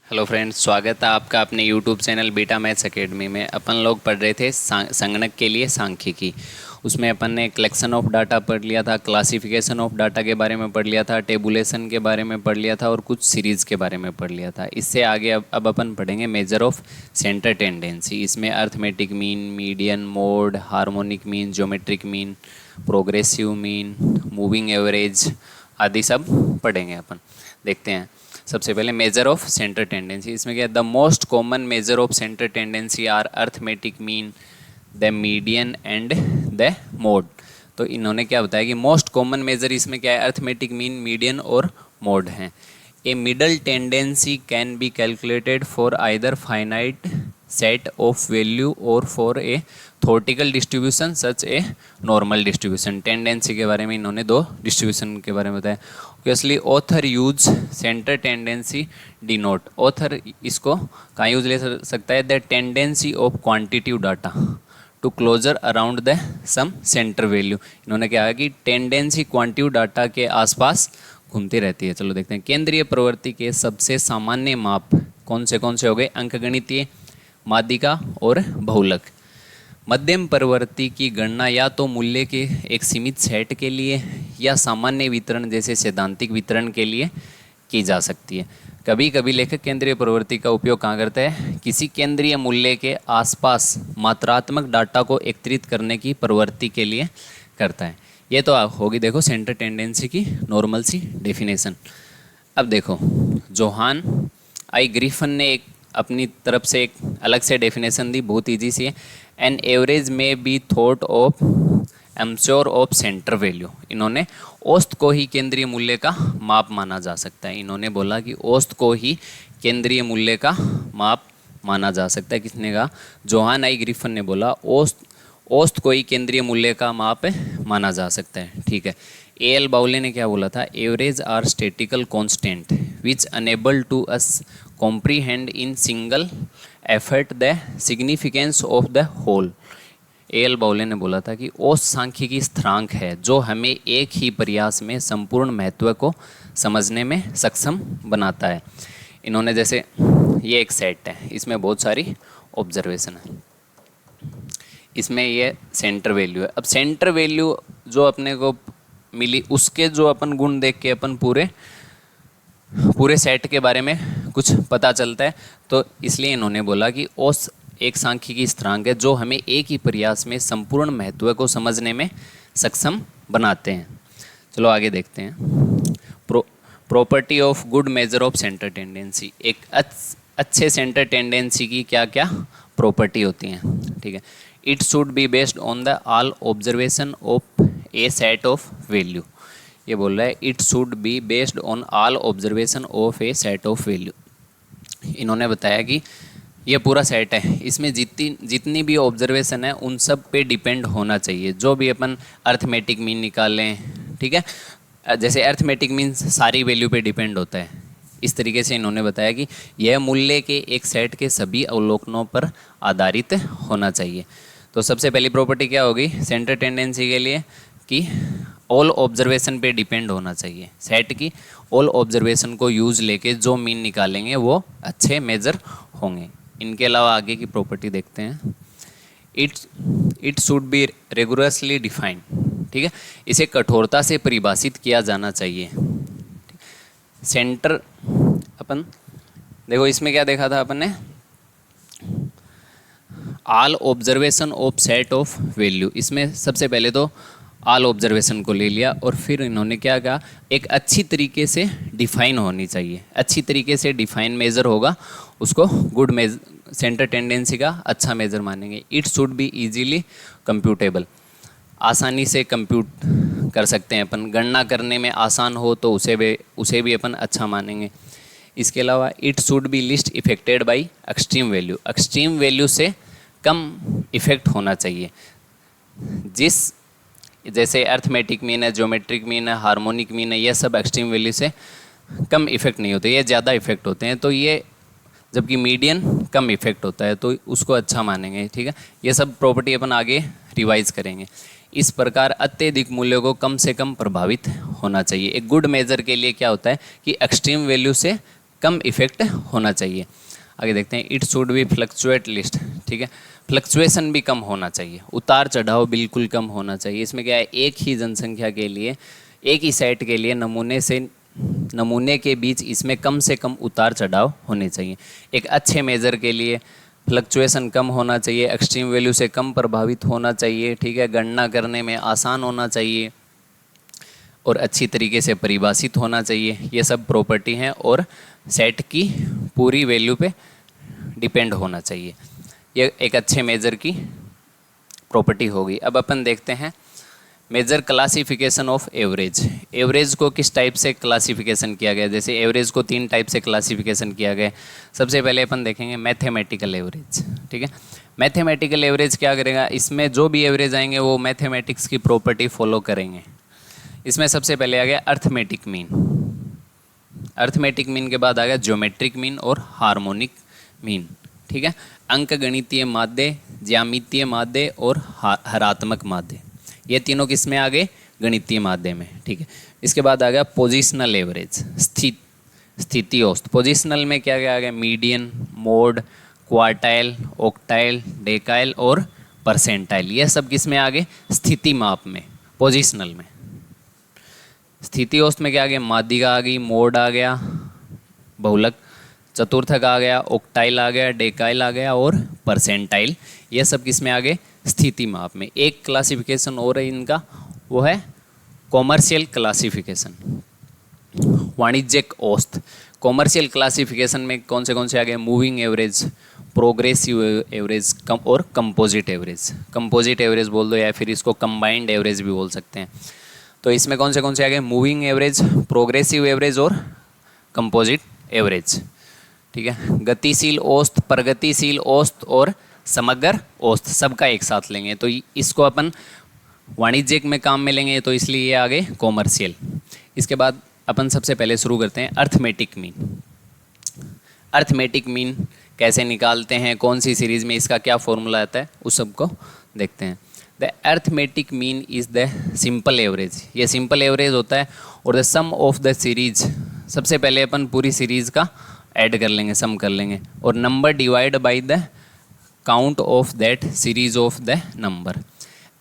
Hello friends, स्वागत है आपका अपने YouTube channel beta maths academy में। अपन लोग पढ़ रहे थे संगणक के लिए सांख्यिकी। उसमें अपन ने कलेक्शन ऑफ डाटा पढ़ लिया था, क्लासिफिकेशन ऑफ डाटा के बारे में पढ़ लिया था, टेबुलेशन के बारे में पढ़ लिया था और कुछ सीरीज़ के बारे में पढ़ लिया था। इससे आगे अब अपन पढ़ेंगे मेजर ऑफ सेंटर टेंडेंसी। इसमें arithmetic mean, median, mode, harmonic mean, geometric mean, progressive mean, moving average आदि सब पढ़ेंगे अपन। देखते हैं सबसे पहले मेजर ऑफ सेंटर टेंडेंसी। इसमें क्या है, the most common measure of centre tendency are arithmetic mean, the median and the mode. तो इन्होंने क्या बताया कि मोस्ट कॉमन मेजर इसमें क्या है, अर्थमेटिक मीन, मीडियन और मोड हैं। A middle tendency can be calculated for either finite set of value और for a theoretical distribution such a normal distribution. Tendency के बारे में इन्होंने दो डिस्ट्रीब्यूशन के बारे में बताया। Obviously author use centre tendency denote. Author इसको कहाँ यूज ले सकता है, the tendency of quantitative data to closer around the some centre value. इन्होंने क्या कहा कि टेंडेंसी क्वांटिटिव डाटा के आसपास घूमती रहती है। चलो देखते हैं। केंद्रीय प्रवृत्ति के सबसे सामान्य माप कौन से हो गए, अंकगणितीय, माध्यिका और बहुलक। मध्यम प्रवृत्ति की गणना या तो मूल्य के एक सीमित सेट के लिए या सामान्य वितरण जैसे सैद्धांतिक वितरण के लिए की जा सकती है। कभी कभी लेखक केंद्रीय प्रवृत्ति का उपयोग कहाँ करता है, किसी केंद्रीय मूल्य के आसपास मात्रात्मक डाटा को एकत्रित करने की प्रवृत्ति के लिए करता है। ये तो होगी देखो सेंटर टेंडेंसी की नॉर्मल सी डेफिनेशन। अब देखो जोहान आई ग्रिफिन ने एक अपनी तरफ से एक अलग से डेफिनेशन दी, बहुत ईजी सी है। An average may be thought of a measure of centre value. इन्होंने औसत को ही केंद्रीय मूल्य का माप माना जा सकता है। इन्होंने बोला कि औसत को ही केंद्रीय मूल्य का माप माना जा सकता है। किसने कहा, जोहान आई ग्रिफिन ने बोला औसत को ही केंद्रीय मूल्य का माप माना जा सकता है। ठीक है। ए एल बाउले ने क्या बोला था, average are statistical constant which enable to us comprehend in single effort the significance of the whole। A L Bowley ने बोला था कि औसत सांख्यिकी स्थिरांक है जो हमें एक ही प्रयास में संपूर्ण महत्व को समझने में सक्षम बनाता है। इन्होंने जैसे ये एक सेट है, इसमें बहुत सारी ऑब्जर्वेशन है, इसमें ये सेंटर वैल्यू है। अब सेंटर वैल्यू जो अपने को मिली उसके जो अपन गुण देख के अपन पूरे सेट के बारे में कुछ पता चलता है। तो इसलिए इन्होंने बोला कि औसत एक सांख्यिकी स्थिरांक है जो हमें एक ही प्रयास में संपूर्ण महत्व को समझने में सक्षम बनाते हैं। चलो आगे देखते हैं। Property of good major of centre tendency. एक अच्छे सेंटर टेंडेंसी की क्या क्या प्रॉपर्टी होती हैं, ठीक है। It should be based on the all observation of A set of value. ये बोल रहा है it should be based on all observation of A set of value. इन्होंने बताया कि ये पूरा सेट है, इसमें जितनी भी ऑब्जर्वेशन है उन सब पे डिपेंड होना चाहिए। जो भी अपन अर्थमेटिक मीन निकालें, ठीक है, जैसे अर्थमेटिक मीन सारी वैल्यू पे डिपेंड होता है। इस तरीके से इन्होंने बताया कि यह मूल्य के एक सेट के सभी अवलोकनों पर आधारित होना चाहिए। तो सबसे पहली प्रॉपर्टी क्या होगी सेंटर टेंडेंसी के लिए, कि ऑल ऑब्जर्वेशन पे डिपेंड होना चाहिए। सेट की ऑल ऑब्जर्वेशन को यूज लेके जो मीन निकालेंगे वो अच्छे मेजर होंगे। इनके अलावा आगे की प्रॉपर्टी देखते हैं। इट शुड बी रिगोरसली डिफाइंड, ठीक है, इसे कठोरता से परिभाषित किया जाना चाहिए। सेंटर अपन देखो इसमें क्या देखा था अपन ने, all observation of set of value. इसमें सबसे पहले तो ऑल ऑब्जर्वेशन को ले लिया और फिर इन्होंने क्या कहा, एक अच्छी तरीके से डिफाइन होनी चाहिए। अच्छी तरीके से डिफाइन मेजर होगा उसको गुड मेजर सेंटर टेंडेंसी का अच्छा मेजर मानेंगे। It should be easily computable, आसानी से कंप्यूट कर सकते हैं अपन, गणना करने में आसान हो तो उसे भी अपन अच्छा मानेंगे। इसके अलावा it should be list affected by extreme value. Extreme value से कम इफेक्ट होना चाहिए। जैसे अर्थमेटिक मीन है, ज्योमेट्रिक मीन है, हार्मोनिक मीन है, ये सब एक्सट्रीम वैल्यू से कम इफेक्ट नहीं होते, ये ज़्यादा इफेक्ट होते हैं। तो ये जबकि मीडियन कम इफेक्ट होता है तो उसको अच्छा मानेंगे, ठीक है। ये सब प्रॉपर्टी अपन आगे रिवाइज करेंगे। इस प्रकार अत्यधिक मूल्यों को कम से कम प्रभावित होना चाहिए। एक गुड मेजर के लिए क्या होता है कि एक्सट्रीम वैल्यू से कम इफेक्ट होना चाहिए। आगे देखते हैं, it should be fluctuate list, ठीक है, फ्लक्चुएशन भी कम होना चाहिए, उतार चढ़ाव बिल्कुल कम होना चाहिए। इसमें क्या है, एक ही जनसंख्या के लिए, एक ही सेट के लिए नमूने के बीच इसमें कम से कम उतार चढ़ाव होने चाहिए। एक अच्छे मेज़र के लिए फ्लक्चुएशन कम होना चाहिए, एक्सट्रीम वैल्यू से कम प्रभावित होना चाहिए, ठीक है, गणना करने में आसान होना चाहिए और अच्छी तरीके से परिभाषित होना चाहिए। ये सब प्रॉपर्टी हैं और सेट की पूरी वैल्यू पे डिपेंड होना चाहिए। ये एक अच्छे मेजर की प्रॉपर्टी होगी। अब अपन देखते हैं major classification of average. Average को किस टाइप से क्लासिफिकेशन किया गया, जैसे एवरेज को 3 टाइप से क्लासिफिकेशन किया गया। सबसे पहले अपन देखेंगे मैथमेटिकल एवरेज, ठीक है। मैथमेटिकल एवरेज क्या करेगा, इसमें जो भी एवरेज आएंगे वो मैथमेटिक्स की प्रॉपर्टी फॉलो करेंगे। इसमें सबसे पहले आ गया अर्थमेटिक मीन, अर्थमेटिक मीन के बाद आ गया ज्योमेट्रिक मीन और हार्मोनिक मीन, ठीक है। अंक गणितीय माध्य, ज्यामितीय माध्य और हरात्मक माध्य, ये तीनों किस में आ गए, गणितीय माध्य में, ठीक है। इसके बाद आ गया पोजिशनल एवरेज, स्थिति औसत। पोजिशनल में क्या क्या आ गया, मीडियन, मोड, क्वार्टाइल, ऑक्टाइल, डेकाइल और परसेंटाइल, ये सब किस में आ गए, स्थिति माप में, पोजिशनल में। स्थिति औसत में क्या आ गया, माध्यिका आ गई, मोड आ गया, बहुलक, चतुर्थक आ गया, ऑक्टाइल आ गया, डेकाइल आ गया और परसेंटाइल, ये सब किस में आ गए, स्थिति माप में। एक क्लासिफिकेशन और है इनका, वो है कॉमर्शियल क्लासिफिकेशन, वाणिज्यिक औसत। कॉमर्शियल क्लासिफिकेशन में कौन से आ गए, मूविंग एवरेज, प्रोग्रेसिव एवरेज और कंपोजिट एवरेज। कंपोजिट एवरेज बोल दो या फिर इसको कंबाइंड एवरेज भी बोल सकते हैं। तो इसमें कौन से आ गए, मूविंग एवरेज, प्रोग्रेसिव एवरेज और कंपोजिट एवरेज, ठीक है। गतिशील औसत, प्रगतिशील औसत और समग्र औसत, सबका एक साथ लेंगे तो इसको अपन वाणिज्यिक में काम में लेंगे, तो इसलिए ये आ गए कॉमर्शियल। इसके बाद अपन सबसे पहले शुरू करते हैं अर्थमेटिक मीन। अर्थमेटिक मीन कैसे निकालते हैं, कौन सी सीरीज में इसका क्या फॉर्मूला आता है, उस सबको देखते हैं। The arithmetic mean is the simple average, ये सिंपल एवरेज होता है, और the sum of the series, सबसे पहले अपन पूरी सीरीज का ऐड कर लेंगे, सम कर लेंगे, और number divide by the count of that series of the number.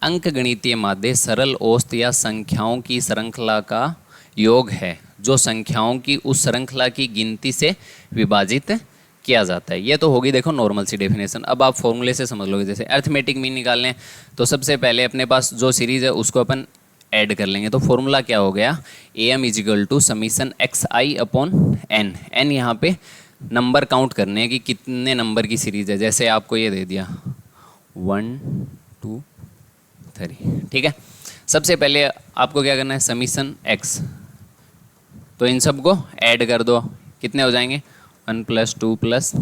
अंक गणितीय माध्य सरल औसत या संख्याओं की श्रृंखला का योग है जो संख्याओं की उस श्रृंखला की गिनती से विभाजित किया जाता है। ये तो होगी देखो नॉर्मल सी डेफिनेशन। अब आप फॉर्मूले से समझ लोगे। जैसे अर्थमेटिक मीन निकालने हैं तो सबसे पहले अपने पास जो सीरीज है उसको अपन ऐड कर लेंगे। तो फॉर्मूला क्या हो गया, AM equal to summation XI upon N। N यहाँ पे नंबर काउंट करने हैं कि कितने नंबर की सीरीज है। जैसे आपको ये दे दिया 1 2 3, ठीक है। सबसे पहले आपको क्या करना है, समीशन X, तो इन सब को ऐड कर दो, कितने हो जाएंगे 1 + 2 +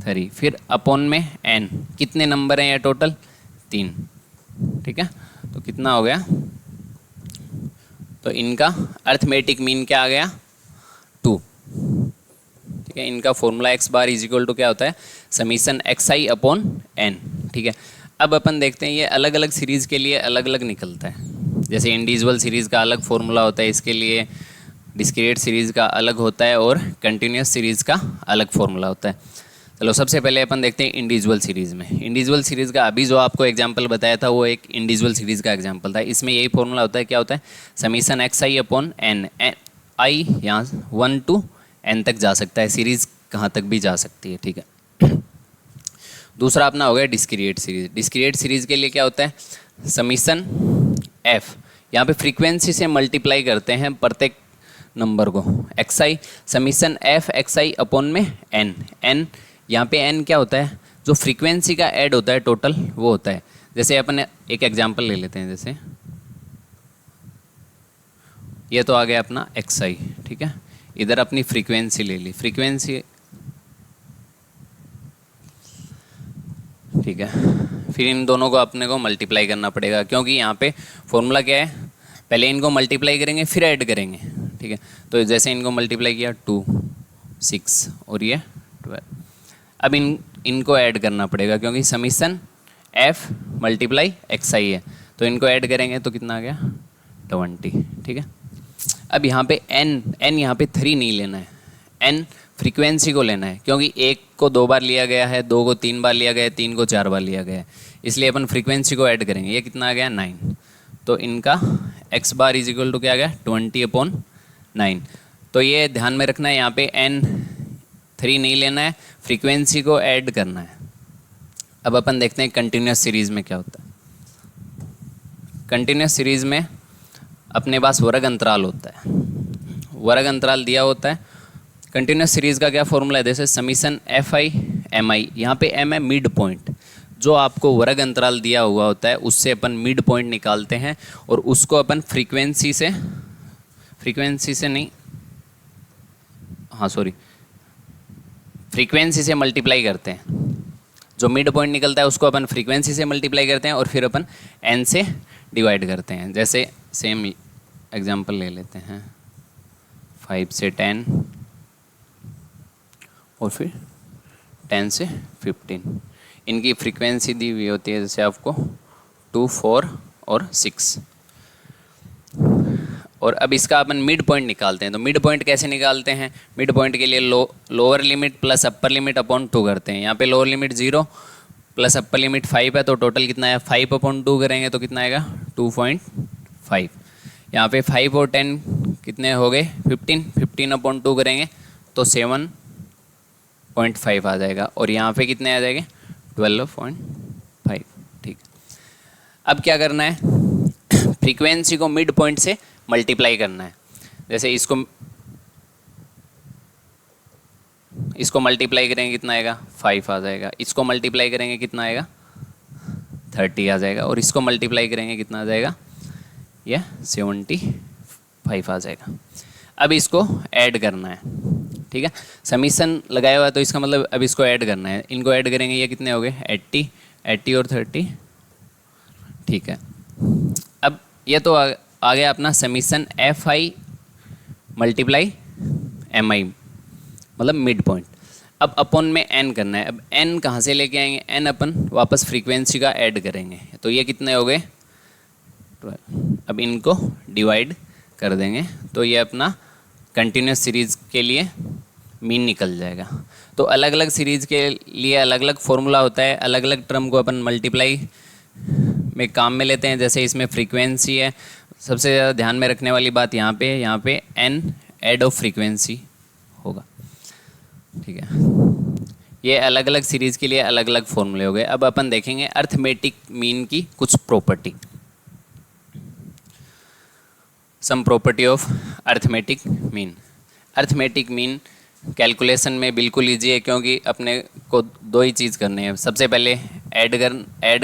3, फिर अपॉन में N, कितने नंबर हैं ये टोटल 3, ठीक है। तो कितना हो गया, तो इनका अर्थमेटिक मीन क्या आ गया 2, ठीक है। इनका formula x bar equal to क्या होता है, समीशन XI अपॉन N, ठीक है। अब अपन देखते हैं ये अलग अलग सीरीज़ के लिए अलग अलग निकलता है। जैसे इंडिविजुअल सीरीज़ का अलग फॉर्मूला होता है इसके लिए, डिस्क्रीट सीरीज़ का अलग होता है और कंटिन्यूस सीरीज़ का अलग फॉर्मूला होता है। चलो सबसे पहले अपन देखते हैं इंडिविजुअल सीरीज़ में। इंडिविजुअल सीरीज़ का अभी जो आपको एग्जांपल बताया था वो एक इंडिविजुअल सीरीज़ का एग्जांपल था। इसमें यही फॉर्मूला होता है, क्या होता है, summation XI upon N। I यहाँ 1 to N तक जा सकता है, सीरीज़ कहाँ तक भी जा सकती है, ठीक है। दूसरा अपना हो गया डिस्क्रीट सीरीज़। डिस्क्रीट सीरीज़ के लिए क्या होता है, समीशन F, यहाँ पे फ्रीक्वेंसी से मल्टीप्लाई करते हैं प्रत्येक नंबर को, XI summation F XI upon में N। N यहाँ पे N क्या होता है, जो फ्रीक्वेंसी का ऐड होता है टोटल वो होता है। जैसे अपन एक एग्जांपल ले लेते हैं, जैसे ये तो आ गया अपना XI, ठीक है। इधर अपनी फ्रीक्वेंसी ले ली, फ्रीक्वेंसी, ठीक है। फिर इन दोनों को अपने को मल्टीप्लाई करना पड़ेगा, क्योंकि यहाँ पे फॉर्मूला क्या है, पहले इनको मल्टीप्लाई करेंगे फिर ऐड करेंगे, ठीक है। तो जैसे इनको मल्टीप्लाई किया 2 6 और ये 12, अब इनको ऐड करना पड़ेगा क्योंकि समीशन F मल्टीप्लाई XI है, तो इनको ऐड करेंगे तो कितना आ गया 20, ठीक है। अब यहाँ पे N यहाँ पे 3 नहीं लेना है, N फ्रीक्वेंसी को लेना है, क्योंकि 1 को 2 बार लिया गया है, 2 को 3 बार लिया गया है, 3 को 4 बार लिया गया है, इसलिए अपन फ्रीक्वेंसी को ऐड करेंगे। ये कितना आ गया 9, तो इनका x bar is equal to क्या आ गया 20/9। तो ये ध्यान में रखना है, यहाँ पे n3 नहीं लेना है, फ्रीक्वेंसी को ऐड करना है। अब अपन देखते हैं कंटिन्यूस सीरीज़ में क्या होता है। कंटिन्यूस सीरीज़ में अपने पास वर्ग अंतराल होता है, वर्ग अंतराल दिया होता है। कंटिन्यूस सीरीज़ का क्या फॉर्मूला है, जैसे समीशन fi mi, यहाँ पे m है मिड पॉइंट, जो आपको वर्ग अंतराल दिया हुआ होता है उससे अपन मिड पॉइंट निकालते हैं और उसको अपन फ्रीक्वेंसी से मल्टीप्लाई करते हैं। जो मिड पॉइंट निकलता है उसको अपन फ्रीक्वेंसी से मल्टीप्लाई करते हैं और फिर अपन n से डिवाइड करते हैं। जैसे सेम एग्जांपल ले लेते हैं, 5 से 10 और फिर 10 से 15। इनकी फ्रीक्वेंसी दी हुई होती है, जैसे आपको 2, 4 और 6। और अब इसका अपन मिड पॉइंट निकालते हैं। तो मिड पॉइंट कैसे निकालते हैं, मिड पॉइंट के लिए lower limit plus upper limit upon 2 करते हैं। यहाँ पे lower limit 0 plus upper limit 5 है, तो टोटल कितना है 5/2 करेंगे तो कितना आएगा 2.5। यहाँ पे 5 और 10 कितने हो गए 15/2 करेंगे तो 7.5 आ जाएगा, और यहाँ पे कितने आ जाएंगे 12.5। ठीक, अब क्या करना है, फ्रीक्वेंसी को मिड पॉइंट से मल्टीप्लाई करना है। जैसे इसको मल्टीप्लाई करेंगे कितना आएगा 5 आ जाएगा, इसको मल्टीप्लाई करेंगे कितना आएगा 30 आ जाएगा, और इसको मल्टीप्लाई करेंगे कितना आ जाएगा यह 75 आ जाएगा। अब इसको ऐड करना है, ठीक है, समीशन लगाया हुआ है तो इसका मतलब अब इसको ऐड करना है। इनको ऐड करेंगे, ये कितने हो गए 80 और 30, ठीक है। अब ये तो आ गया अपना समीशन fi मल्टीप्लाई mi, मतलब मिड पॉइंट। अब अपॉन में n करना है। अब n कहाँ से लेके आएंगे, n अपन वापस फ्रीक्वेंसी का ऐड करेंगे, तो ये कितने हो गए 12। अब इनको डिवाइड कर देंगे तो ये अपना कंटिन्यूस सीरीज़ के लिए मीन निकल जाएगा। तो अलग अलग सीरीज़ के लिए अलग अलग फॉर्मूला होता है, अलग अलग टर्म को अपन मल्टीप्लाई में काम में लेते हैं। जैसे इसमें फ्रीक्वेंसी है, सबसे ज़्यादा ध्यान में रखने वाली बात यहाँ पे n ऐड ऑफ फ्रीक्वेंसी होगा, ठीक है। ये अलग अलग सीरीज़ के लिए अलग अलग फॉर्मूले हो गए। अब अपन देखेंगे अर्थमेटिक मीन की कुछ property. Sum property of arithmetic mean. Arithmetic mean calculation में बिल्कुल ईजी है, क्योंकि अपने को दो ही चीज़ करनी है। सबसे पहले ऐड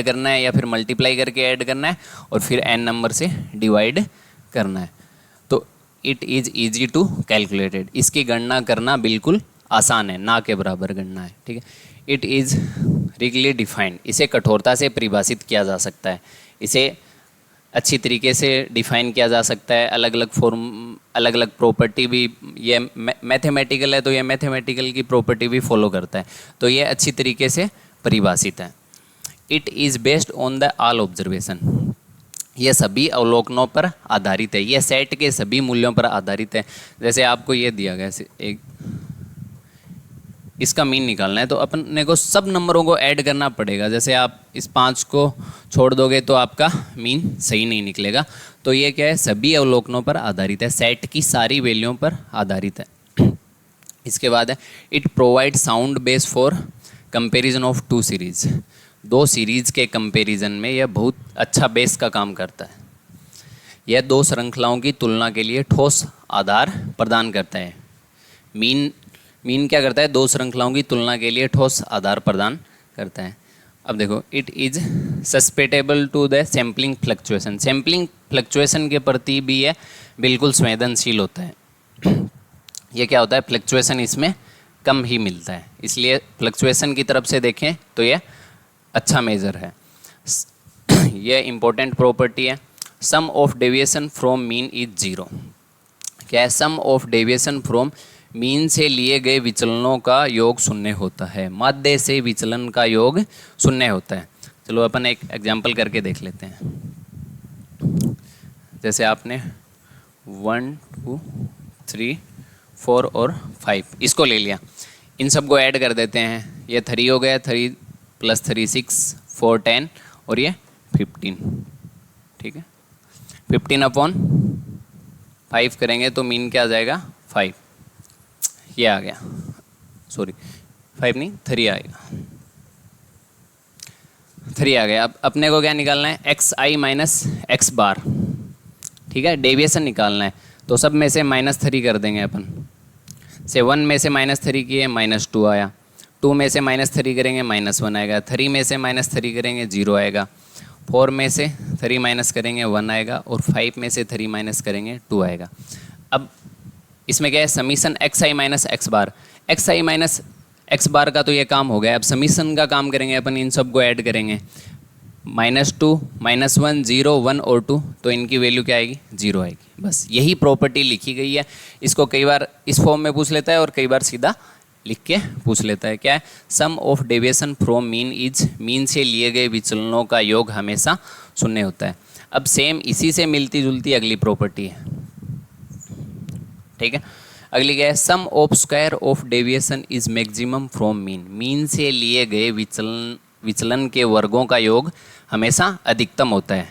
करना है या फिर मल्टीप्लाई करके ऐड करना है, और फिर n नंबर से डिवाइड करना है। तो it is easy to calculated, इसकी गणना करना बिल्कुल आसान है, ना के बराबर गणना है, ठीक है। इट इज़ रिगली डिफाइंड, इसे कठोरता से परिभाषित किया जा सकता है, इसे अच्छी तरीके से डिफाइन किया जा सकता है। अलग अलग प्रॉपर्टी भी, ये मैथमेटिकल है तो ये मैथमेटिकल की प्रॉपर्टी भी फॉलो करता है, तो ये अच्छी तरीके से परिभाषित है। It is based on the all observation, ये सभी अवलोकनों पर आधारित है, ये सेट के सभी मूल्यों पर आधारित है। जैसे आपको ये दिया गया एक, इसका मीन निकालना है तो अपने को सब नंबरों को ऐड करना पड़ेगा। जैसे आप इस 5 को छोड़ दोगे तो आपका मीन सही नहीं निकलेगा। तो ये क्या है, सभी अवलोकनों पर आधारित है, सेट की सारी वैल्यूओं पर आधारित है। इसके बाद है it provide sound base for comparison of 2 series, 2 series के कंपैरिजन में यह बहुत अच्छा बेस का काम करता है। यह 2 श्रृंखलाओं की तुलना के लिए ठोस आधार प्रदान करता है। मीन क्या करता है, 2 श्रृंखलाओं की तुलना के लिए ठोस आधार प्रदान करता है। अब देखो, it is susceptible to the sampling fluctuation, sampling fluctuation के प्रति भी यह बिल्कुल संवेदनशील होता है। ये क्या होता है, फ्लक्चुएशन इसमें कम ही मिलता है, इसलिए फ्लक्चुएशन की तरफ से देखें तो यह अच्छा मेजर है। यह इम्पोर्टेंट प्रॉपर्टी है। Sum of deviation from mean is 0। क्या है, sum of deviation from mean से लिए गए विचलनों का योग 0 होता है, माध्य से विचलन का योग 0 होता है। चलो अपन एक एग्जांपल करके देख लेते हैं। जैसे आपने 1 2 3 4 और 5 इसको ले लिया, इन सब को ऐड कर देते हैं, ये 3 हो गया, 3 + 3 6, 4 10 और ये 15, ठीक है। 15/5 करेंगे तो मीन क्या आ जाएगा 5, ये आ गया, सॉरी 5 नहीं 3 आएगा, 3 आ गया। अब अपने को क्या निकालना है, xi माइनस x बार, ठीक है, डेविएशन निकालना है, तो सब में से -3 कर देंगे अपन से। 1 में से -3 किए -2 आया, 2 में से -3 करेंगे -1 आएगा, 3 में से -3 करेंगे 0 आएगा, 4 में से 3 माइनस करेंगे 1 आएगा, और 5 में से 3 माइनस करेंगे 2 आएगा। अब इसमें क्या है, समीशन xi माइनस x बार, xi माइनस x बार का तो ये काम हो गया। अब समीशन का काम करेंगे अपन, इन सब को ऐड करेंगे, -2 -1 0 1 और 2, तो इनकी वैल्यू क्या आएगी 0 आएगी। बस यही प्रॉपर्टी लिखी गई है। इसको कई बार इस फॉर्म में पूछ लेता है और कई बार सीधा लिख के पूछ लेता है। क्या है, sum of deviation from mean is, mean से लिए गए विचलनों का योग हमेशा 0 होता है। अब सेम इसी से मिलती जुलती अगली प्रॉपर्टी है, ठीक है। अगली क्या है, sum of square of deviation is maximum from mean, mean से लिए गए विचलन के वर्गों का योग हमेशा अधिकतम होता है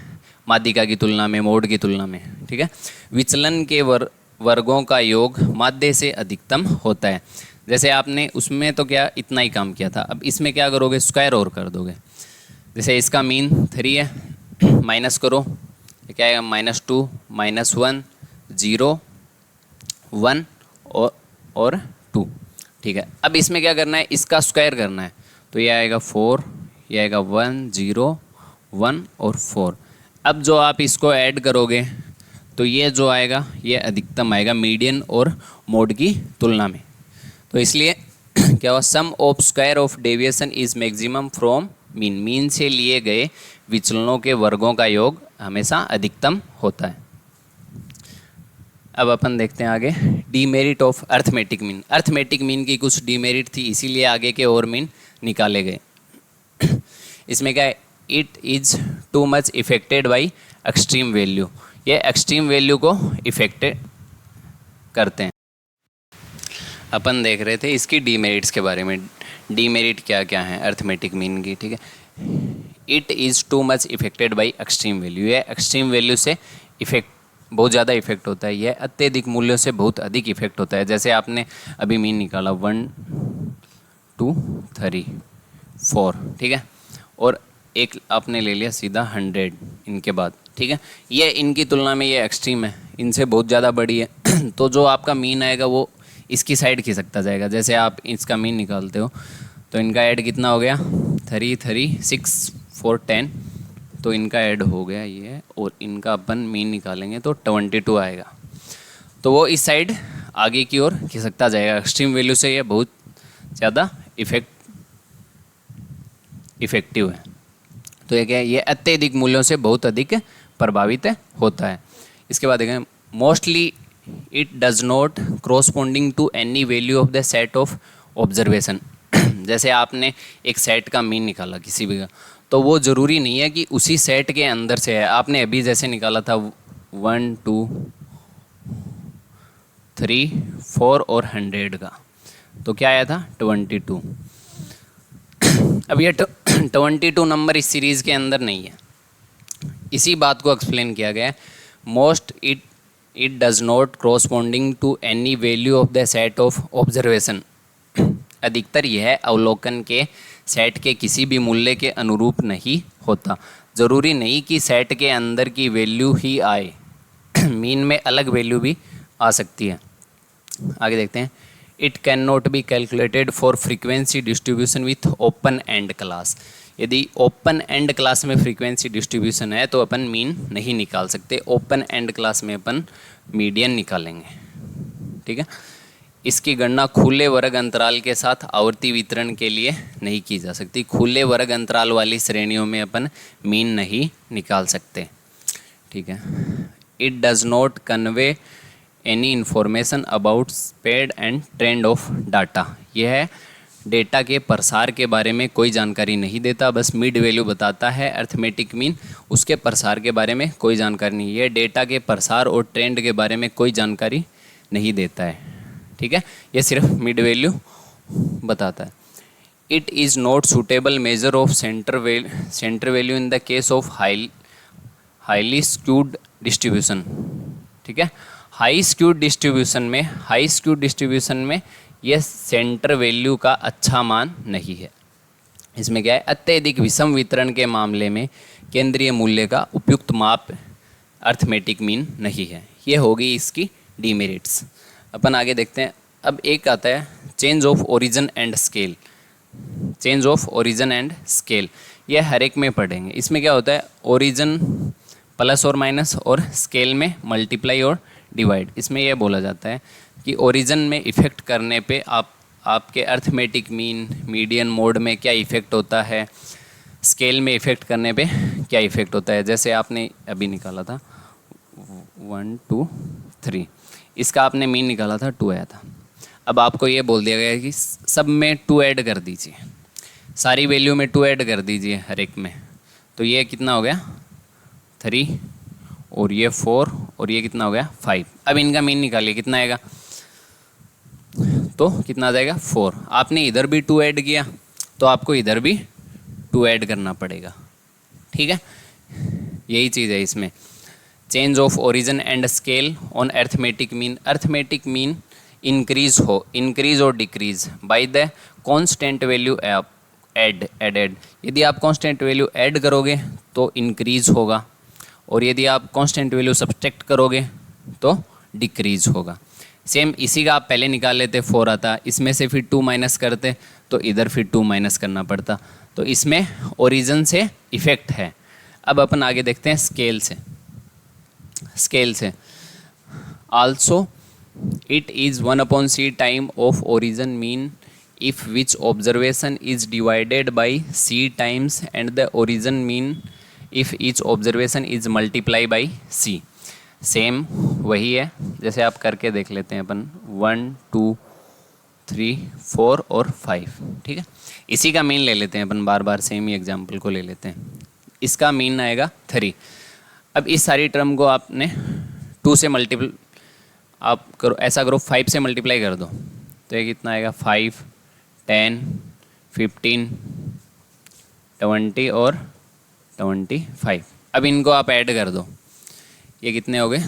माध्यिका की तुलना में, मोड की तुलना में, ठीक है। विचलन के वर्गों का योग माध्य से अधिकतम होता है। जैसे आपने उसमें तो क्या इतना ही काम किया था, अब इसमें क्या करोगे, स्क्वायर और कर दोगे। जैसे इसका मीन 3 है, माइनस करो, ये क्या आएगा -2 -1 0 1 और 2, ठीक है। अब इसमें क्या करना है, इसका स्क्वायर करना है, तो ये आएगा 4, ये आएगा 1 0 1 और 4। अब जो आप इसको ऐड करोगे तो ये जो आएगा ये अधिकतम आएगा मीडियन और मोड की तुलना में। तो इसलिए क्या हुआ, sum of square of deviation is maximum from mean, mean से लिए गए विचलनों के वर्गों का योग हमेशा अधिकतम होता है। अब अपन देखते हैं आगे, demerit of arithmetic mean. Arithmetic mean की कुछ डीमेरिट थी, इसीलिए आगे के और मीन निकाले गए। इसमें क्या है, it is too much affected by extreme value, ये एक्सट्रीम वैल्यू को इफेक्टेड करते हैं। अपन देख रहे थे इसकी डीमेरिट्स के बारे में, डीमेरिट क्या क्या है अर्थमेटिक मीन की, ठीक है। It is too much affected by extreme value, ये एक्सट्रीम वैल्यू से इफेक्ट बहुत ज़्यादा इफेक्ट होता है, यह अत्यधिक मूल्यों से बहुत अधिक इफेक्ट होता है। जैसे आपने अभी मीन निकाला 1 2 3 4, ठीक है, और एक आपने ले लिया सीधा 100 इनके बाद, ठीक है। ये इनकी तुलना में ये एक्सट्रीम है, इनसे बहुत ज़्यादा बड़ी है तो जो आपका मीन आएगा वो इसकी साइड खिसकता जाएगा। जैसे आप इसका मीन निकालते हो तो इनका ऐड कितना हो गया, 3 3 6 4 10, तो इनका ऐड हो गया ये, और इनका अपन मीन निकालेंगे तो 22 आएगा, तो वो इस साइड आगे की ओर खिसकता जाएगा। एक्सट्रीम वैल्यू से ये बहुत ज़्यादा इफेक्टिव है। तो ये क्या है, ये अत्यधिक मूल्यों से बहुत अधिक प्रभावित होता है। इसके बाद देखें, mostly it does not corresponding to any value of the set of observation. जैसे आपने एक सेट का मीन निकाला किसी भी का, तो वो ज़रूरी नहीं है कि उसी सेट के अंदर से है। आपने अभी जैसे निकाला था 1 2 3 4 और 100 का, तो क्या आया था 22। अब ये 22 नंबर इस सीरीज़ के अंदर नहीं है, इसी बात को एक्सप्लेन किया गया है। Most it does not corresponding to any value of the set of observation. अधिकतर यह अवलोकन के सेट के किसी भी मूल्य के अनुरूप नहीं होता। ज़रूरी नहीं कि सेट के अंदर की वैल्यू ही आए, मीन में अलग वैल्यू भी आ सकती है। आगे देखते हैं, it can not be calculated for frequency distribution with open and class. यदि ओपन एंड क्लास में फ्रीक्वेंसी डिस्ट्रीब्यूशन है तो अपन मीन नहीं निकाल सकते, ओपन एंड क्लास में अपन मीडियन निकालेंगे, ठीक है। इसकी गणना खुले वर्ग अंतराल के साथ आवर्ती वितरण के लिए नहीं की जा सकती। खुले वर्ग अंतराल वाली श्रेणियों में अपन मीन नहीं निकाल सकते, ठीक है। It does not convey any information about spread and trend of data. यह डेटा के प्रसार के बारे में कोई जानकारी नहीं देता, बस मिड वैल्यू बताता है। अर्थमेटिक मीन उसके प्रसार के बारे में कोई जानकारी नहीं, यह डेटा के प्रसार और ट्रेंड के बारे में कोई जानकारी नहीं देता है, ठीक है, ये सिर्फ मिड वैल्यू बताता है। It is not suitable major of centre value in the case of highly skewed distribution. ठीक है, हाई स्क्यूड डिस्ट्रीब्यूशन में यह सेंटर वैल्यू का अच्छा मान नहीं है। इसमें क्या है, अत्यधिक विषम वितरण के मामले में केंद्रीय मूल्य का उपयुक्त माप अर्थमेटिक मीन नहीं है। ये होगी इसकी डीमेरिट्स। अपन आगे देखते हैं। अब एक आता है change of origin and scale. Change of origin and scale ये हर एक में पढ़ेंगे। इसमें क्या होता है, ओरिजिन प्लस और माइनस और स्केल में मल्टीप्लाई और डिवाइड। इसमें यह बोला जाता है कि ओरिजिन में इफ़ेक्ट करने पे आपके अर्थमेटिक मीन मीडियन मोड में क्या इफ़ेक्ट होता है, स्केल में इफ़ेक्ट करने पे क्या इफ़ेक्ट होता है। जैसे आपने अभी निकाला था 1 2 3, इसका आपने मीन निकाला था 2 आया था। अब आपको ये बोल दिया गया है कि सब में 2 ऐड कर दीजिए, सारी वैल्यू में 2 ऐड कर दीजिए हर एक में। तो ये कितना हो गया 3 और ये 4 और ये कितना हो गया 5। अब इनका मीन निकालिए, कितना आएगा, तो कितना आ जाएगा 4। आपने इधर भी 2 ऐड किया तो आपको इधर भी 2 ऐड करना पड़ेगा। ठीक है, यही चीज़ है इसमें। Change of origin and scale on arithmetic mean. Arithmetic mean increase और decrease by the constant value added. यदि आप कांस्टेंट वैल्यू ऐड करोगे तो इंक्रीज होगा, और यदि आप कांस्टेंट वैल्यू सब्सट्रैक्ट करोगे तो डिक्रीज होगा। सेम इसी का आप पहले निकाल लेते, 4 आता, इसमें से फिर 2 माइनस करते तो इधर फिर 2 माइनस करना पड़ता। तो इसमें ओरिजिन से इफ़ेक्ट है। अब अपन आगे देखते हैं स्केल से। Also it is 1/c time of origin mean if which observation is divided by c times and the origin mean if each observation is multiply by c। Same वही है, जैसे आप करके देख लेते हैं अपन 1 2 3 4 और 5। ठीक है, इसी का मीन ले लेते हैं अपन, बार बार सेम ही एग्जाम्पल को ले लेते हैं। इसका मीन आएगा 3। अब इस सारी टर्म को आपने 2 से मल्टीपल आप करो, ऐसा करो 5 से मल्टीप्लाई कर दो तो ये कितना आएगा 5 10 15 20 और 25। अब इनको आप ऐड कर दो, ये कितने हो गए,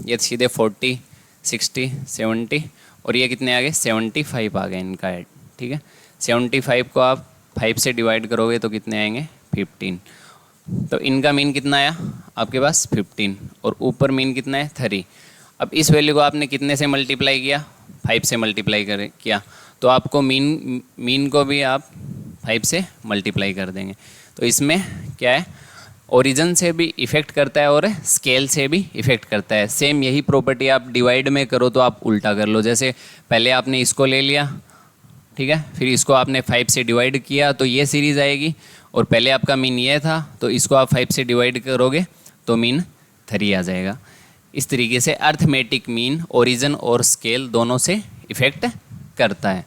ये सीधे 40 60 70 और ये कितने आ गए 75 आ गए इनका ऐड। ठीक है, 75 को आप 5 से डिवाइड करोगे तो कितने आएंगे 15। तो इनका मीन कितना आया आपके पास 15 और ऊपर मीन कितना है 3। अब इस वैल्यू को आपने कितने से मल्टीप्लाई किया, 5 से मल्टीप्लाई किया, तो आपको मीन को भी आप 5 से मल्टीप्लाई कर देंगे। तो इसमें क्या है, ओरिजिन से भी इफ़ेक्ट करता है और स्केल से भी इफ़ेक्ट करता है। सेम यही प्रॉपर्टी आप डिवाइड में करो तो आप उल्टा कर लो। जैसे पहले आपने इसको ले लिया, ठीक है, फिर इसको आपने 5 से डिवाइड किया तो ये सीरीज़ आएगी, और पहले आपका मीन ये था तो इसको आप 5 से डिवाइड करोगे तो मीन 3 आ जाएगा। इस तरीके से अर्थमेटिक मीन ओरिजिन और स्केल दोनों से इफ़ेक्ट करता है।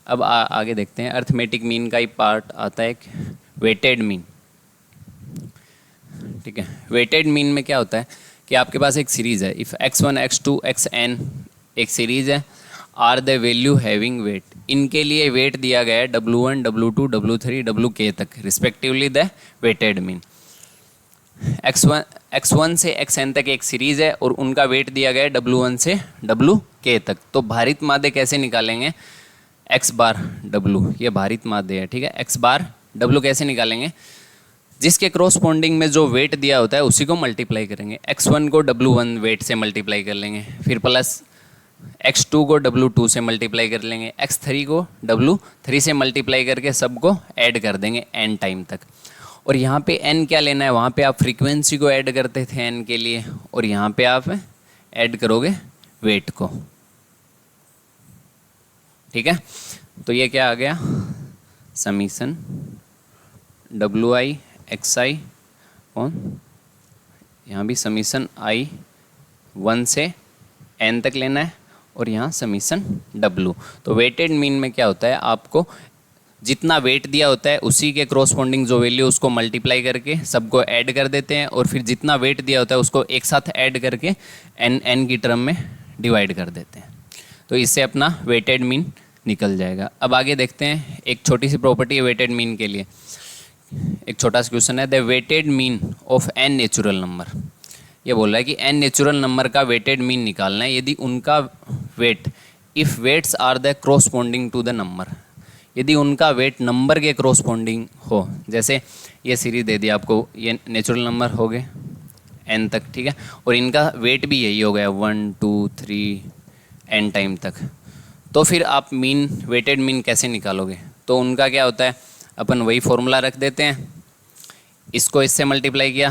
अब आगे देखते हैं। अर्थमेटिक मीन का ही पार्ट आता है एक वेटेड मीन। ठीक है, वेटेड मीन में क्या होता है कि आपके पास एक सीरीज़ है, इफ़ x1 x2 xn एक सीरीज़ है, are the value having weight, इनके लिए वेट दिया गया है w1 w2 w3 wk तक respectively the weighted mean. x1 से xn तक एक सीरीज़ है और उनका वेट दिया गया है w1 से wk तक। तो भारित माध्य कैसे निकालेंगे, x बार w, ये भारित माध्य है। ठीक है, x बार w कैसे निकालेंगे, जिसके क्रॉसपोंडिंग में जो वेट दिया होता है उसी को मल्टीप्लाई करेंगे। x1 को w1 वेट से मल्टीप्लाई कर लेंगे, फिर प्लस x2 को w2 से मल्टीप्लाई कर लेंगे, x3 को w3 से मल्टीप्लाई करके सबको ऐड कर देंगे n टाइम तक। और यहाँ पे n क्या लेना है, वहाँ पे आप फ्रीक्वेंसी को ऐड करते थे n के लिए, और यहाँ पे आप ऐड करोगे वेट को। ठीक है, तो ये क्या आ गया, समीशन wi xi ऑन, यहाँ भी समीशन i 1 से n तक लेना है और यहाँ समीशन w। तो वेटेड मीन में क्या होता है, आपको जितना वेट दिया होता है उसी के क्रॉसपोंडिंग जो वैल्यू उसको मल्टीप्लाई करके सबको ऐड कर देते हैं, और फिर जितना वेट दिया होता है उसको एक साथ ऐड करके n की टर्म में डिवाइड कर देते हैं। तो तो इससे अपना वेटेड मीन निकल जाएगा। अब आगे देखते हैं, एक छोटी सी प्रॉपर्टी है वेटेड मीन के लिए। एक छोटा सा क्वेश्चन है, the weighted mean of n natural number. ये बोल रहा है कि एन नेचुरल नंबर का वेटेड मीन निकालना है यदि उनका weight, if weights are the corresponding to the number, यदि उनका वेट नंबर के क्रोस्पॉन्डिंग हो। जैसे ये सीरीज दे दी आपको, ये नेचुरल नंबर हो गए एन तक, ठीक है, और इनका वेट भी यही हो गया 1 2 3 एन टाइम तक। तो फिर आप मीन, वेटेड मीन कैसे निकालोगे? तो उनका क्या होता है, अपन वही फॉर्मूला रख देते हैं, इसको इससे मल्टीप्लाई किया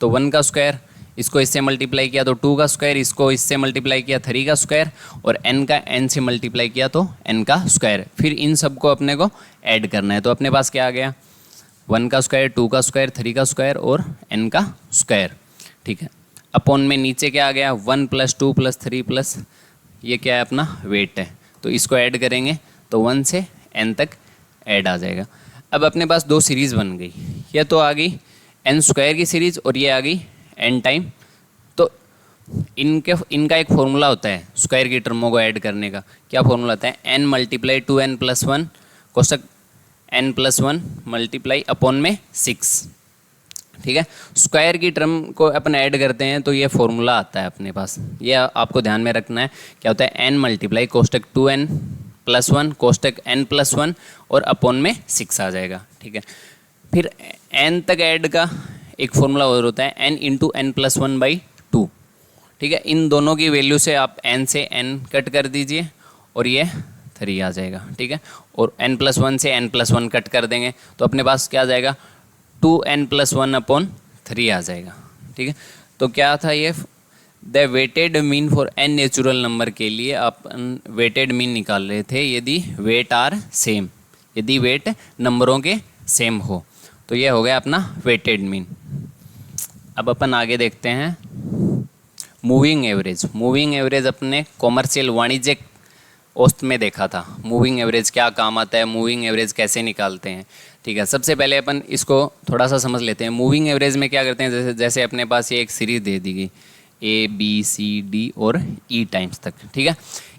तो 1 का स्क्वायर, इसको इससे मल्टीप्लाई किया तो 2 का स्क्वायर, इसको इससे मल्टीप्लाई किया 3 का स्क्वायर, और n का n से मल्टीप्लाई किया तो n का स्क्वायर। फिर इन सबको अपने को ऐड करना है। तो अपने पास क्या आ गया, 1 का स्क्वायर, 2 का स्क्वायर, 3 का स्क्वायर और n का स्क्वायर, ठीक है। अपॉन में नीचे क्या आ गया, 1 + 2 + 3 प्लस ये क्या है अपना वेट है, तो इसको ऐड करेंगे तो 1 से n तक ऐड आ जाएगा। अब अपने पास दो सीरीज़ बन गई, ये तो आ गई n स्क्वायर की सीरीज़ और ये आ गई n टाइम। तो इनका एक फॉर्मूला होता है स्क्वायर की टर्मों को ऐड करने का। क्या फॉर्मूला होता है, n × 2n + 1 कोष्टक n + 1 multiply upon में 6, ठीक है। स्क्वायर की टर्म को अपन ऐड करते हैं तो ये फॉर्मूला आता है अपने पास, ये आपको ध्यान में रखना है। क्या होता है, n मल्टीप्लाई कोष्टक 2n + 1 कोष्टक n + 1 और अपॉन में 6 आ जाएगा, ठीक है। फिर n तक ऐड का एक फॉर्मूला और होता है n × n + 1/2, ठीक है। इन दोनों की वैल्यू से आप n से n कट कर दीजिए और ये 3 आ जाएगा, ठीक है। और n + 1 से n + 1 कट कर देंगे तो अपने पास क्या आ जाएगा, 2n + 1/3 आ जाएगा, ठीक है। तो क्या था ये, the weighted mean for n natural number के लिए आप वेटेड मीन निकाल रहे थे यदि वेट आर सेम, यदि वेट नंबरों के सेम हो। तो ये हो गया अपना वेटेड मीन। अब अपन आगे देखते हैं मूविंग एवरेज। मूविंग एवरेज अपने कॉमर्शियल वाणिज्यिक औसत में देखा था। मूविंग एवरेज क्या काम आता है, मूविंग एवरेज कैसे निकालते हैं, ठीक है। सबसे पहले अपन इसको थोड़ा सा समझ लेते हैं। मूविंग एवरेज में क्या करते हैं, जैसे अपने पास ये एक सीरीज दे दी गई A B C D और E टाइम्स तक, ठीक है।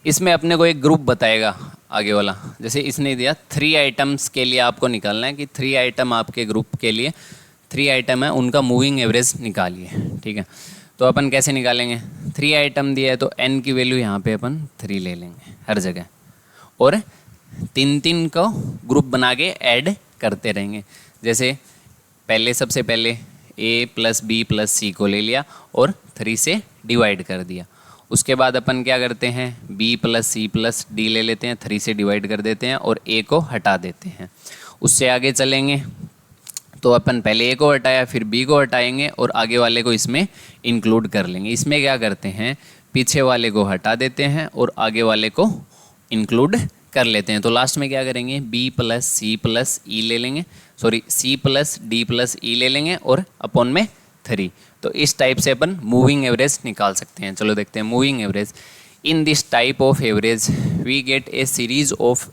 इसमें अपने को एक ग्रुप बताएगा आगे वाला, जैसे इसने दिया 3 आइटम्स के लिए आपको निकालना है कि 3 आइटम आपके ग्रुप के लिए 3 आइटम है, उनका मूविंग एवरेज निकालिए, ठीक है। तो अपन कैसे निकालेंगे, 3 आइटम दिया है तो n की वैल्यू यहाँ पे अपन 3 ले लेंगे हर जगह, और 3 को ग्रुप बना के ऐड करते रहेंगे। जैसे पहले सबसे पहले a + b + c को ले लिया और 3 से डिवाइड कर दिया। उसके बाद अपन क्या करते हैं, b + c + d ले लेते हैं, 3 से डिवाइड कर देते हैं और a को हटा देते हैं। उससे आगे चलेंगे तो अपन पहले a को हटाया, फिर b को हटाएंगे और आगे वाले को इसमें इंक्लूड कर लेंगे। इसमें क्या करते हैं, पीछे वाले को हटा देते हैं और आगे वाले को इंक्लूड कर लेते हैं। तो लास्ट में क्या करेंगे, b + c + e ले लेंगे, सॉरी c + d + e ले लेंगे और अपॉन में 3। तो इस टाइप से अपन मूविंग एवरेज निकाल सकते हैं। चलो देखते हैं moving average. In this type of average we get a series of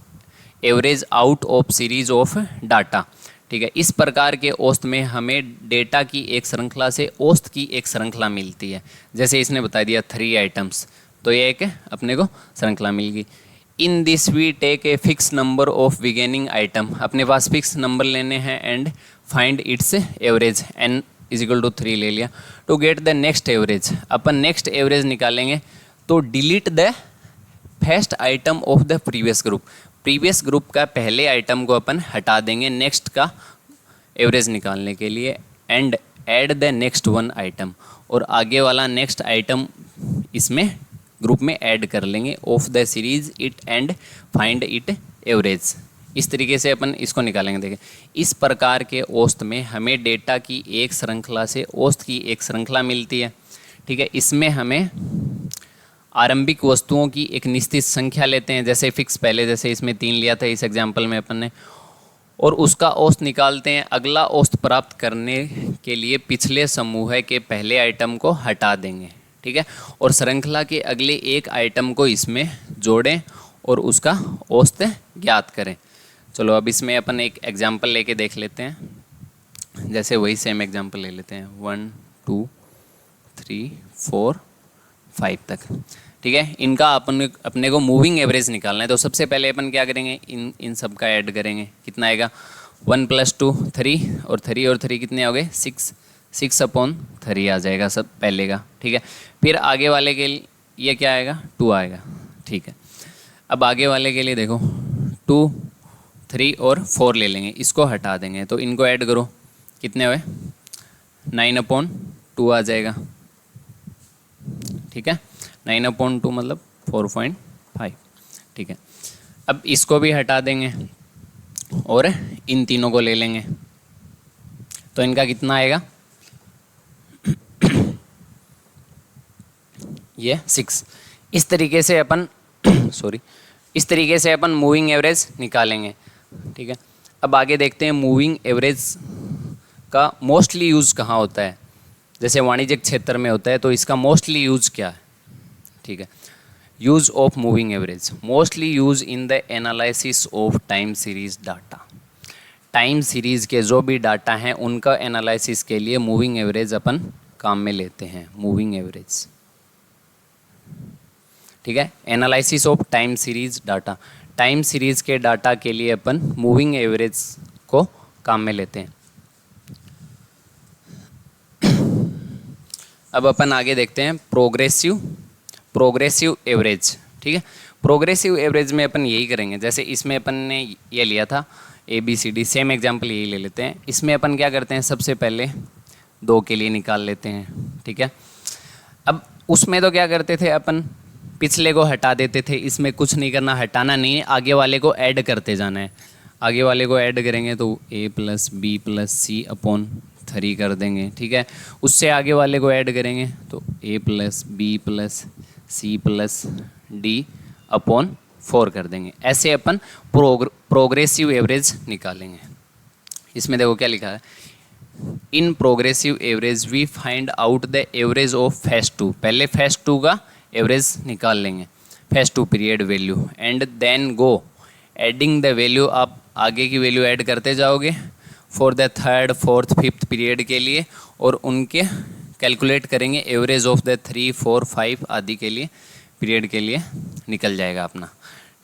average out of series of data, ठीक है। इस प्रकार के औसत में हमें डेटा की एक श्रृंखला से औसत की एक श्रृंखला मिलती है। जैसे इसने बता दिया 3 आइटम्स, तो ये एक अपने को श्रृंखला मिल गई। In this we take a fix number of beginning item, अपने पास फिक्स नंबर लेने हैं and find its average, n = 3 ले लिया। To get the next average, अपन नेक्स्ट एवरेज निकालेंगे तो delete the first item of the previous group, previous group का पहले आइटम को अपन हटा देंगे नेक्स्ट का एवरेज निकालने के लिए, and add the next 1 item, और आगे वाला नेक्स्ट आइटम इसमें ग्रुप में ऐड कर लेंगे of the series it and find it average. इस तरीके से अपन इसको निकालेंगे। देखें, इस प्रकार के औसत में हमें डेटा की एक श्रृंखला से औसत की एक श्रृंखला मिलती है, ठीक है। इसमें हमें आरंभिक वस्तुओं की एक निश्चित संख्या लेते हैं, जैसे फिक्स, पहले जैसे इसमें 3 लिया था इस एग्जाम्पल में अपन ने, और उसका औसत निकालते हैं। अगला औसत प्राप्त करने के लिए पिछले समूह के पहले आइटम को हटा देंगे, ठीक है, और श्रृंखला के अगले एक आइटम को इसमें जोड़ें और उसका औसत ज्ञात करें। चलो अब इसमें अपन एक एग्जाम्पल लेके देख लेते हैं। जैसे वही सेम एग्जाम्पल ले लेते हैं 1 2 3 4 5 तक। ठीक है। इनका अपने को मूविंग एवरेज निकालना है। तो सबसे पहले अपन क्या करेंगे, इन सब का ऐड करेंगे। कितना आएगा, 1 + 2 3 और 3 कितने हो गए 6, 6/3 आ जाएगा सब पहले का, ठीक है। फिर आगे वाले के लिए ये क्या आएगा, 2 आएगा, ठीक है। अब आगे वाले के लिए देखो 2, 3 और 4 ले लेंगे, इसको हटा देंगे तो इनको ऐड करो, कितने हुए 9/2 आ जाएगा, ठीक है। 9/2 मतलब 4.5, ठीक है। अब इसको भी हटा देंगे और इन तीनों को ले लेंगे तो इनका कितना आएगा ये 6। इस तरीके से अपन इस तरीके से अपन मूविंग एवरेज निकालेंगे, ठीक है। अब आगे देखते हैं मूविंग एवरेज का मोस्टली यूज़ कहाँ होता है। जैसे वाणिज्यिक क्षेत्र में होता है तो इसका मोस्टली यूज़ क्या है, ठीक है। Use of moving average mostly use in the analysis of time series data. Time series के जो भी डाटा हैं उनका एनालिसिस के लिए मूविंग एवरेज अपन काम में लेते हैं, मूविंग एवरेज, ठीक है। Analysis of time series data, time series के डाटा के लिए अपन मूविंग एवरेज को काम में लेते हैं। अब अपन आगे देखते हैं प्रोग्रेसिव एवरेज, ठीक है। प्रोग्रेसिव एवरेज में अपन यही करेंगे, जैसे इसमें अपन ने ये लिया था ABCD, सेम एग्जांपल यही ले लेते हैं। इसमें अपन क्या करते हैं, सबसे पहले 2 के लिए निकाल लेते हैं, ठीक है। अब उसमें तो क्या करते थे अपन, पिछले को हटा देते थे, इसमें कुछ नहीं करना, हटाना नहीं है, आगे वाले को ऐड करते जाना है। आगे वाले को ऐड करेंगे तो A + B + C/3 कर देंगे, ठीक है। उससे आगे वाले को ऐड करेंगे तो A + B + C + D/4 कर देंगे। ऐसे अपन प्रोग्रेसिव एवरेज निकालेंगे। इसमें देखो क्या लिखा है, in progressive average we find out the average of phase 2। पहले फेज 2 का एवरेज निकाल लेंगे, phase 2 period value, and then go adding the value. आप आगे की वैल्यू ऐड करते जाओगे for the 3rd, 4th, 5th period के लिए, और उनके कैलकुलेट करेंगे एवरेज ऑफ द 3, 4, 5 आदि के लिए पीरियड के लिए निकल जाएगा अपना,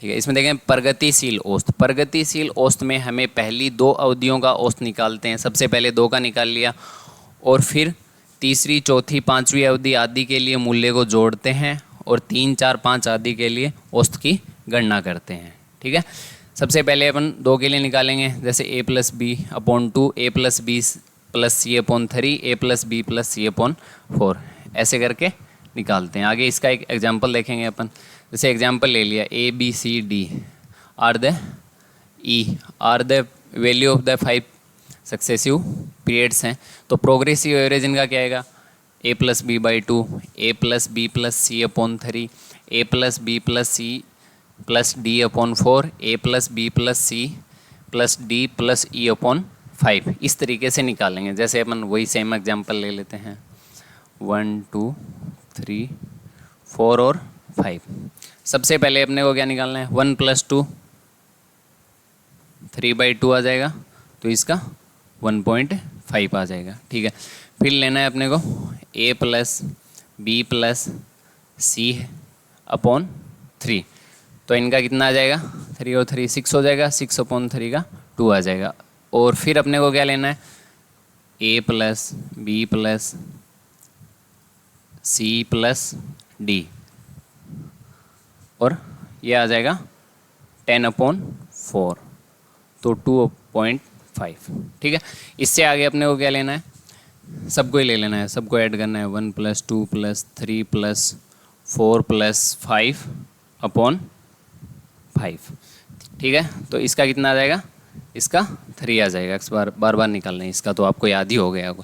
ठीक है। इसमें देखें प्रगतिशील औसत, प्रगतिशील औसत में हमें पहली 2 अवधियों का औसत निकालते हैं। सबसे पहले 2 का निकाल लिया और फिर तीसरी, चौथी, 5वीं अवधि आदि के लिए मूल्य को जोड़ते हैं और 3, 4, 5 आदि के लिए औसत की गणना करते हैं, ठीक है। सबसे पहले अपन 2 के लिए निकालेंगे, जैसे A + B/2, A + B + C/3, A + B + C/4, ऐसे करके निकालते हैं। आगे इसका एक एग्जांपल देखेंगे अपन। जैसे एग्जांपल ले लिया ABCD are the value of the 5 successive periods हैं। तो प्रोग्रेसिव एवरेज इनका क्या आएगा, A + B/2, A + B + C/3, A + B + C + D/4, A + B + C + D + E/5। इस तरीके से निकालेंगे। जैसे अपन वही सेम एग्जांपल ले लेते हैं, 1, 2, 3, 4 और 5। सबसे पहले अपने को क्या निकालना है, 1 + 2 3/2 आ जाएगा, तो इसका 1.5 आ जाएगा, ठीक है। फिर लेना है अपने को A + B + C/3, तो इनका कितना आ जाएगा, 3 और 3 6 हो जाएगा, 6/3 का 2 आ जाएगा। और फिर अपने को क्या लेना है, A + B + C + D, और ये आ जाएगा 10/4, तो 2.5, ठीक है। इससे आगे अपने को क्या लेना है, सबको ही ले लेना है, सबको ऐड करना है, 1 + 2 + 3 + 4 + 5/5, ठीक है। तो इसका कितना आ जाएगा, इसका 3 आ जाएगा। इस बार बार निकालना है इसका, तो आपको याद ही हो गया होगा।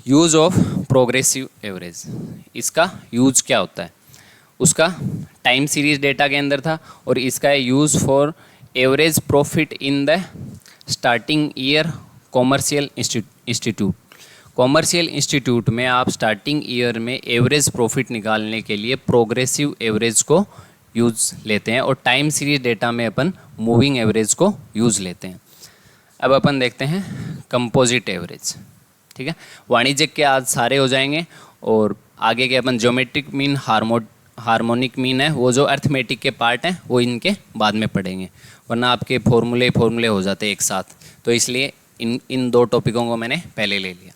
यूज़ ऑफ प्रोग्रेसिव एवरेज, इसका यूज क्या होता है, उसका टाइम सीरीज डेटा के अंदर था, और इसका है use for average profit in the starting year commercial institute. Commercial institute में आप स्टार्टिंग ईयर में एवरेज प्रॉफिट निकालने के लिए प्रोग्रेसिव एवरेज को यूज़ लेते हैं, और टाइम सीरीज डेटा में अपन मूविंग एवरेज को यूज़ लेते हैं। अब अपन देखते हैं कंपोजिट एवरेज, ठीक है। वाणिज्यिक के आज सारे हो जाएंगे, और आगे के अपन ज्योमेट्रिक मीन, हार्मोनिक मीन है वो जो अर्थमेटिक के पार्ट हैं वो इनके बाद में पढ़ेंगे, वरना आपके फॉर्मूले हो जाते हैं एक साथ, तो इसलिए इन दो टॉपिकों को मैंने पहले ले लिया।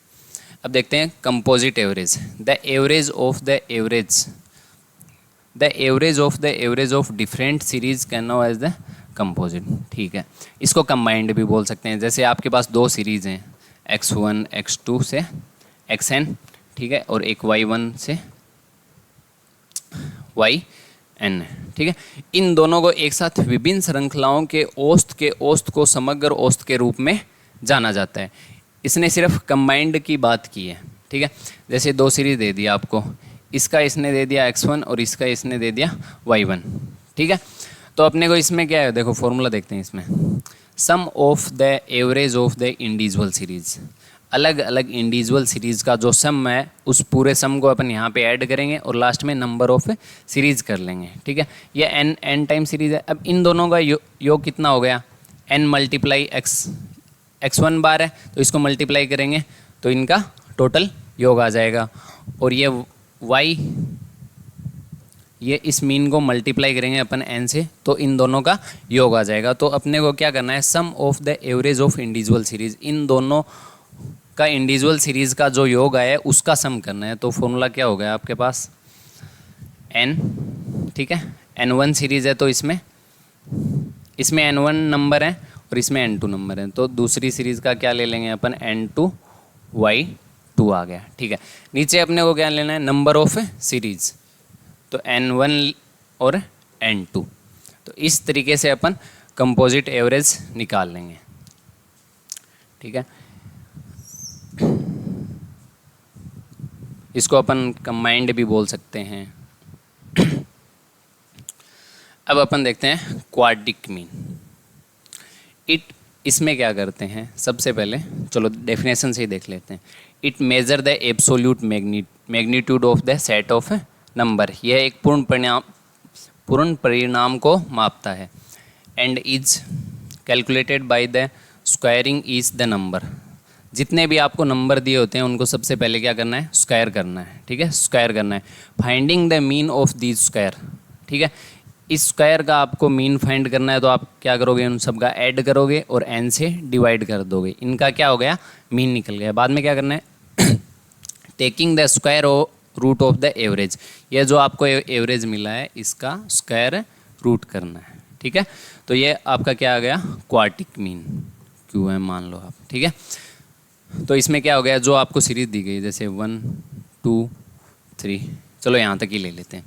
अब देखते हैं composite average. The average of the average of different series can know as the composite. ठीक है, इसको कंबाइंड भी बोल सकते हैं। जैसे आपके पास दो सीरीज हैं, x1 x2 से xn, ठीक है, और एक y1 से yn, ठीक है। इन दोनों को एक साथ विभिन्न श्रृंखलाओं के औसत को समग्र औसत के रूप में जाना जाता है। इसने सिर्फ कंबाइंड की बात की है, ठीक है। जैसे दो सीरीज दे दिया आपको, इसका इसने दे दिया x1 और इसका इसने दे दिया y1, ठीक है। तो अपने को इसमें क्या है, देखो फॉर्मूला देखते हैं इसमें, sum of the average of the individual series. अलग अलग इंडिविजुअल सीरीज का जो सम है उस पूरे सम को अपन यहाँ पे ऐड करेंगे और लास्ट में नंबर ऑफ सीरीज कर लेंगे, ठीक है। ये n टाइम सीरीज है। अब इन दोनों का योग कितना हो गया, n मल्टीप्लाई x1 बार है, तो इसको मल्टीप्लाई करेंगे तो इनका टोटल योग आ जाएगा। और ये इस मीन को मल्टीप्लाई करेंगे अपन n से, तो इन दोनों का योग आ जाएगा। तो अपने को क्या करना है, sum of the average of individual series, इन दोनों का इंडिविजुअल सीरीज का जो योग आया है उसका सम करना है। तो फॉर्मूला क्या हो गया आपके पास, n, ठीक है, n1 सीरीज है तो इसमें n1 नंबर है और इसमें n2 नंबर है, तो दूसरी सीरीज का क्या ले लेंगे अपन, n2 y2 आ गया, ठीक है। नीचे अपने को क्या लेना है, नंबर ऑफ सीरीज, तो n1 और n2। तो इस तरीके से अपन कंपोजिट एवरेज निकाल लेंगे, ठीक है। इसको अपन कंबाइंड भी बोल सकते हैं। अब अपन देखते हैं क्वाड्रिक मीन। इसमें क्या करते हैं, सबसे पहले चलो डेफिनेशन से ही देख लेते हैं। It measure the absolute magnitude of the set of number. यह एक पूर्ण परिणाम को मापता है। And is calculated by the squaring is the number. जितने भी आपको नंबर दिए होते हैं उनको सबसे पहले क्या करना है, स्क्वायर करना है, ठीक है, स्क्वायर करना है। Finding the mean of this square, ठीक है। इस स्क्वायर का आपको मीन फाइंड करना है, तो आप क्या करोगे, उन सब का ऐड करोगे और n से डिवाइड कर दोगे। इनका क्या हो गया, मीन निकल गया। बाद में क्या करना है, taking the square root of the average. यह जो आपको एवरेज मिला है इसका स्क्वायर रूट करना है, ठीक है। तो ये आपका क्या आ गया, क्वाड्रिक मीन, क्यू है मान लो आप, ठीक है। तो इसमें क्या हो गया, जो आपको सीरीज दी गई जैसे 1 2 3, चलो यहाँ तक ही ले लेते हैं।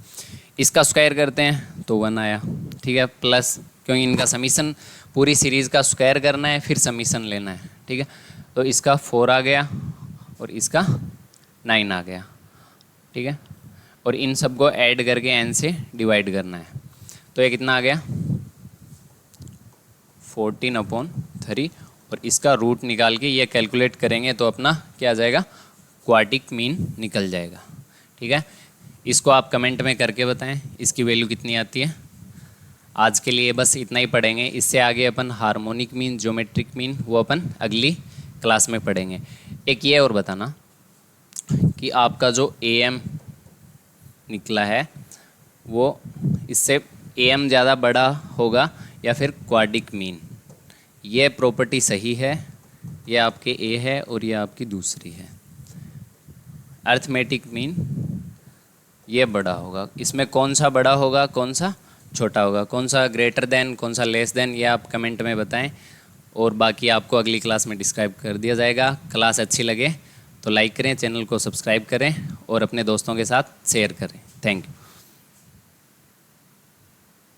इसका स्क्वायर करते हैं तो 1 आया, ठीक है, प्लस क्योंकि इनका समीशन पूरी सीरीज़ का स्क्वायर करना है फिर समीशन लेना है, ठीक है। तो इसका 4 आ गया और इसका 9 आ गया, ठीक है। और इन सब को ऐड करके n से डिवाइड करना है, तो ये कितना आ गया 14/3। और इसका रूट निकाल के ये कैलकुलेट करेंगे तो अपना क्या आ जाएगा, क्वाड्रिक मीन निकल जाएगा, ठीक है। इसको आप कमेंट में करके बताएं इसकी वैल्यू कितनी आती है। आज के लिए बस इतना ही पढ़ेंगे, इससे आगे अपन हार्मोनिक मीन, ज्योमेट्रिक मीन वो अपन अगली क्लास में पढ़ेंगे। एक ये और बताना कि आपका जो AM निकला है वो इससे AM ज़्यादा बड़ा होगा या फिर क्वाड्रिक मीन। ये प्रॉपर्टी सही है, ये आपके A है और ये आपकी दूसरी है। अर्थमेटिक मीन ये बड़ा होगा, इसमें कौन सा बड़ा होगा कौन सा छोटा होगा, कौन सा ग्रेटर देन कौन सा लेस देन, ये आप कमेंट में बताएं। और बाकी आपको अगली क्लास में डिस्क्राइब कर दिया जाएगा। क्लास अच्छी लगे तो लाइक करें, चैनल को सब्सक्राइब करें और अपने दोस्तों के साथ शेयर करें। Thank you.